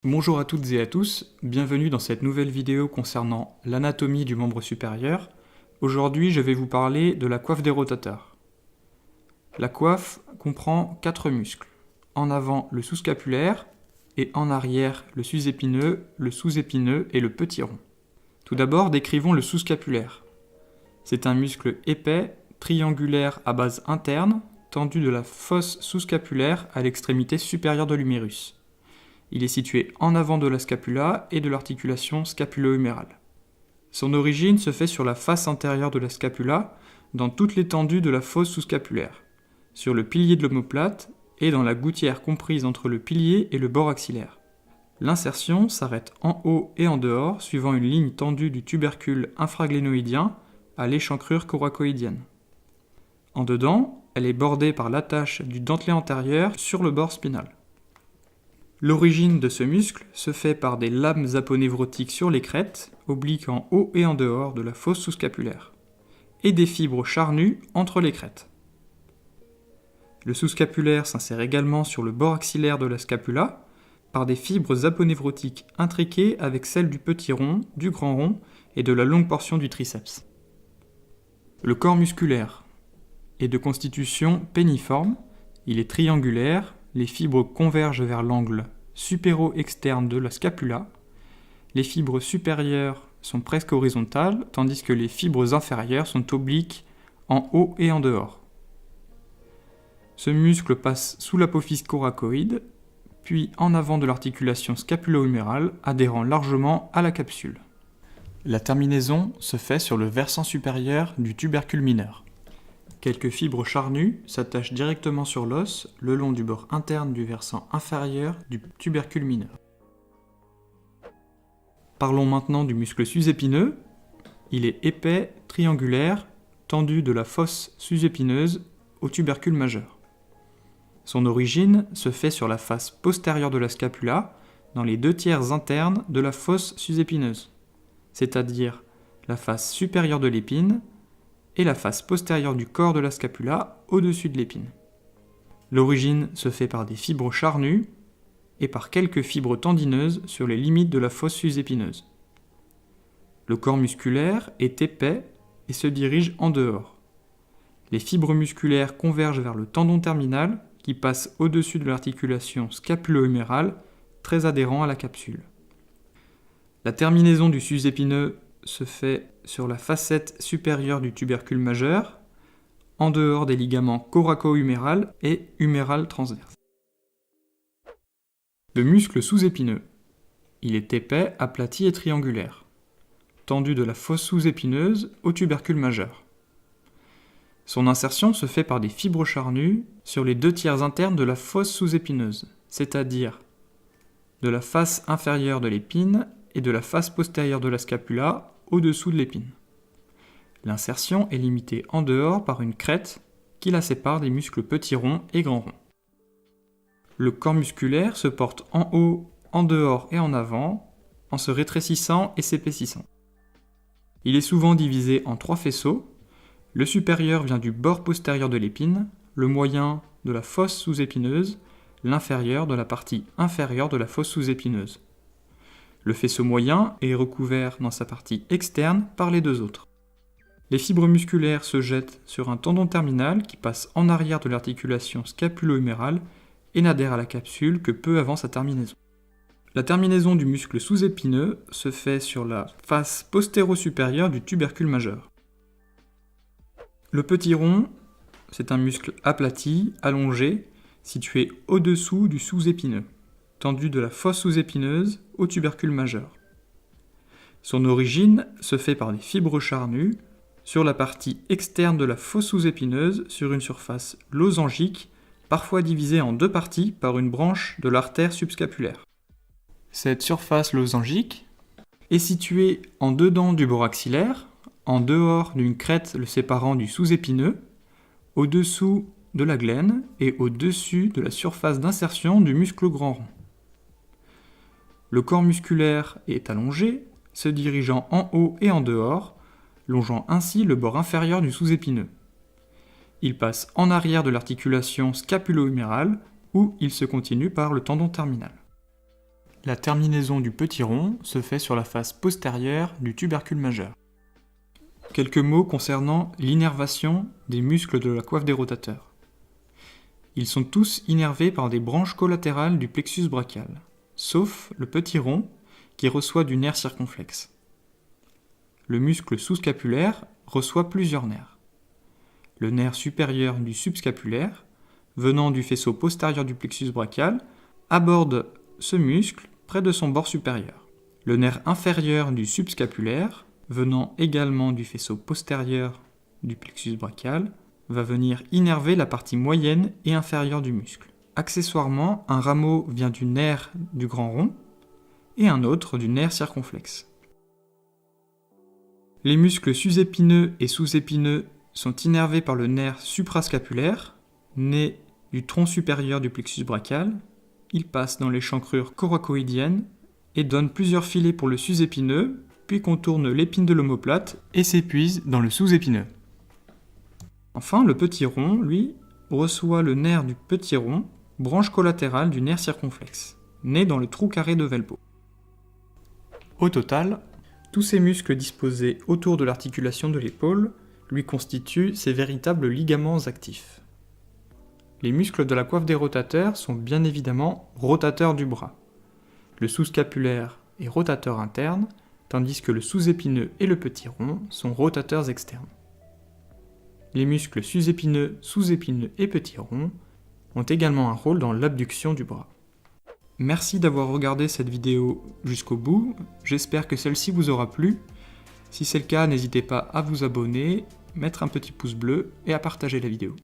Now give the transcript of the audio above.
Bonjour à toutes et à tous, bienvenue dans cette nouvelle vidéo concernant l'anatomie du membre supérieur. Aujourd'hui, je vais vous parler de la coiffe des rotateurs. La coiffe comprend 4 muscles. En avant, le sous-scapulaire, et en arrière, le sus-épineux, le sous-épineux et le petit rond. Tout d'abord, décrivons le sous-scapulaire. C'est un muscle épais, triangulaire à base interne, tendu de la fosse sous-scapulaire à l'extrémité supérieure de l'humérus. Il est situé en avant de la scapula et de l'articulation scapulo-humérale. Son origine se fait sur la face antérieure de la scapula, dans toute l'étendue de la fosse sous-scapulaire, sur le pilier de l'omoplate et dans la gouttière comprise entre le pilier et le bord axillaire. L'insertion s'arrête en haut et en dehors, suivant une ligne tendue du tubercule infraglénoïdien à l'échancrure coracoïdienne. En dedans, elle est bordée par l'attache du dentelé antérieur sur le bord spinal. L'origine de ce muscle se fait par des lames aponévrotiques sur les crêtes, obliques en haut et en dehors de la fosse sous-scapulaire, et des fibres charnues entre les crêtes. Le sous-scapulaire s'insère également sur le bord axillaire de la scapula par des fibres aponévrotiques intriquées avec celles du petit rond, du grand rond et de la longue portion du triceps. Le corps musculaire est de constitution péniforme, il est triangulaire. Les fibres convergent vers l'angle supéro-externe de la scapula. Les fibres supérieures sont presque horizontales, tandis que les fibres inférieures sont obliques en haut et en dehors. Ce muscle passe sous l'apophyse coracoïde, puis en avant de l'articulation scapulo-humérale, adhérant largement à la capsule. La terminaison se fait sur le versant supérieur du tubercule mineur. Quelques fibres charnues s'attachent directement sur l'os le long du bord interne du versant inférieur du tubercule mineur. Parlons maintenant du muscle sus-épineux. Il est épais, triangulaire, tendu de la fosse sus-épineuse au tubercule majeur. Son origine se fait sur la face postérieure de la scapula, dans les 2/3 internes de la fosse sus-épineuse, c'est-à-dire la face supérieure de l'épine et la face postérieure du corps de la scapula au-dessus de l'épine. L'origine se fait par des fibres charnues et par quelques fibres tendineuses sur les limites de la fosse sus-épineuse. Le corps musculaire est épais et se dirige en dehors. Les fibres musculaires convergent vers le tendon terminal qui passe au-dessus de l'articulation scapulo-humérale, très adhérent à la capsule. La terminaison du sus-épineux se fait sur la facette supérieure du tubercule majeur, en dehors des ligaments coraco-huméral et huméral transverse. Le muscle sous-épineux. Il est épais, aplati et triangulaire, tendu de la fosse sous-épineuse au tubercule majeur. Son insertion se fait par des fibres charnues sur les 2/3 internes de la fosse sous-épineuse, c'est-à-dire de la face inférieure de l'épine et de la face postérieure de la scapula au-dessous de l'épine. L'insertion est limitée en dehors par une crête qui la sépare des muscles petit rond et grand rond. Le corps musculaire se porte en haut, en dehors et en avant, en se rétrécissant et s'épaississant. Il est souvent divisé en 3 faisceaux. Le supérieur vient du bord postérieur de l'épine, le moyen de la fosse sous-épineuse, l'inférieur de la partie inférieure de la fosse sous-épineuse. Le faisceau moyen est recouvert dans sa partie externe par les 2 autres. Les fibres musculaires se jettent sur un tendon terminal qui passe en arrière de l'articulation scapulo-humérale et n'adhère à la capsule que peu avant sa terminaison. La terminaison du muscle sous-épineux se fait sur la face postéro-supérieure du tubercule majeur. Le petit rond, c'est un muscle aplati, allongé, situé au-dessous du sous-épineux, tendu de la fosse sous-épineuse au tubercule majeur. Son origine se fait par des fibres charnues sur la partie externe de la fosse sous-épineuse sur une surface losangique, parfois divisée en 2 parties par une branche de l'artère subscapulaire. Cette surface losangique est située en dedans du bord axillaire, en dehors d'une crête le séparant du sous-épineux, au-dessous de la glène et au-dessus de la surface d'insertion du muscle grand rond. Le corps musculaire est allongé, se dirigeant en haut et en dehors, longeant ainsi le bord inférieur du sous-épineux. Il passe en arrière de l'articulation scapulo-humérale où il se continue par le tendon terminal. La terminaison du petit rond se fait sur la face postérieure du tubercule majeur. Quelques mots concernant l'innervation des muscles de la coiffe des rotateurs. Ils sont tous innervés par des branches collatérales du plexus brachial, sauf le petit rond qui reçoit du nerf circonflexe. Le muscle sous-scapulaire reçoit plusieurs nerfs. Le nerf supérieur du subscapulaire, venant du faisceau postérieur du plexus brachial, aborde ce muscle près de son bord supérieur. Le nerf inférieur du subscapulaire, venant également du faisceau postérieur du plexus brachial, va venir innerver la partie moyenne et inférieure du muscle. Accessoirement, un rameau vient du nerf du grand rond et un autre du nerf circonflexe. Les muscles susépineux et sous-épineux sont innervés par le nerf suprascapulaire, né du tronc supérieur du plexus brachial. Il passe dans l'échancrure coracoïdienne et donne plusieurs filets pour le sus-épineux, puis contourne l'épine de l'omoplate et s'épuise dans le sous-épineux. Enfin, le petit rond, lui, reçoit le nerf du petit rond, branche collatérale du nerf circonflexe, né dans le trou carré de Velpeau. Au total, tous ces muscles disposés autour de l'articulation de l'épaule lui constituent ses véritables ligaments actifs. Les muscles de la coiffe des rotateurs sont bien évidemment rotateurs du bras. Le sous-scapulaire est rotateur interne, tandis que le sous-épineux et le petit rond sont rotateurs externes. Les muscles sus-épineux, sous-épineux et petit rond ont également un rôle dans l'abduction du bras. Merci d'avoir regardé cette vidéo jusqu'au bout, j'espère que celle-ci vous aura plu. Si c'est le cas, n'hésitez pas à vous abonner, mettre un petit pouce bleu et à partager la vidéo.